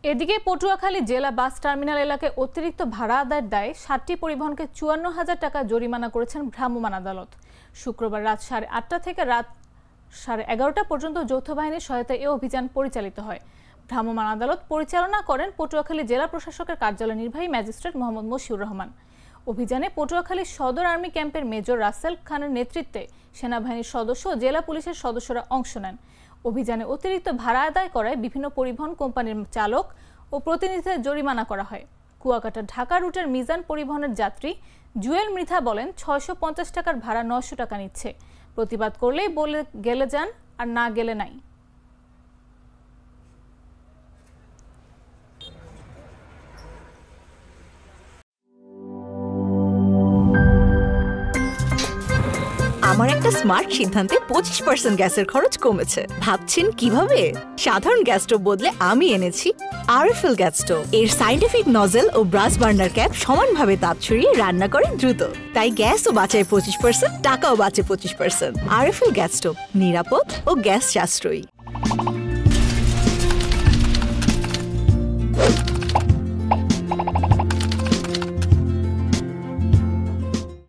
এদিকে পটুয়াখালী জেলা bus terminal এলাকায় অতিরিক্ত ভাড়া আদায়ের দায়ে ৭টি পরিবহনকে ৫৪,০০০ টাকা জরিমানা করেছেন ভ্রাম্যমাণ আদালত। শুক্রবার রাত ৮:৩০ থেকে রাত ১১:৩০ পর্যন্ত যৌথ বাহিনীর সহায়তায় এ অভিযান পরিচালিত হয়। ভ্রাম্যমাণ আদালত পরিচালনা করেন পটুয়াখালী জেলা প্রশাসকের কার্যালয়ের নির্বাহী ম্যাজিস্ট্রেট মোহাম্মদ মশিউর রহমান। অভিযানে পটুয়াখালী সদর আর্মি ক্যাম্পের মেজর রাসেল খানের নেতৃত্বে সেনাবাহিনীর সদস্য ও জেলা পুলিশের সদস্যরা অংশ নেন। অভিযানে অতিরিক্ত ভাড়া আদায় করায় বিভিন্ন পরিবহন কোম্পানির চালক ও প্রতিনিধিদের জরিমানা করা হয়। কুয়াকাটা ঢাকা রুটের মিজান পরিবহনের যাত্রী জুয়েল মৃধা বলেন, ৬৫০ টাকার ভাড়া ৯০০ টাকা নিচ্ছে। প্রতিবাদ করলেই বলে গেলে যান, আর না গেলে নাই। আমার একটা স্মার্ট সিদ্ধান্তে 25% গ্যাসের খরচ কমেছে। ভাবছেন কিভাবে? সাধারণ গ্যাস স্টোভ বদলে আমি এনেছি আরএফএল গ্যাস স্টোভ। এর সাইন্টিফিক নজল ও ব্রাস বার্নার ক্যাপ সমানভাবে তাপ ছড়িয়ে রান্না করে দ্রুত। তাই গ্যাসও বাঁচায় 25%, টাকাও বাঁচে 25%। আরএফএল গ্যাস স্টোভ নিরাপদ ও গ্যাস সাশ্রয়ী।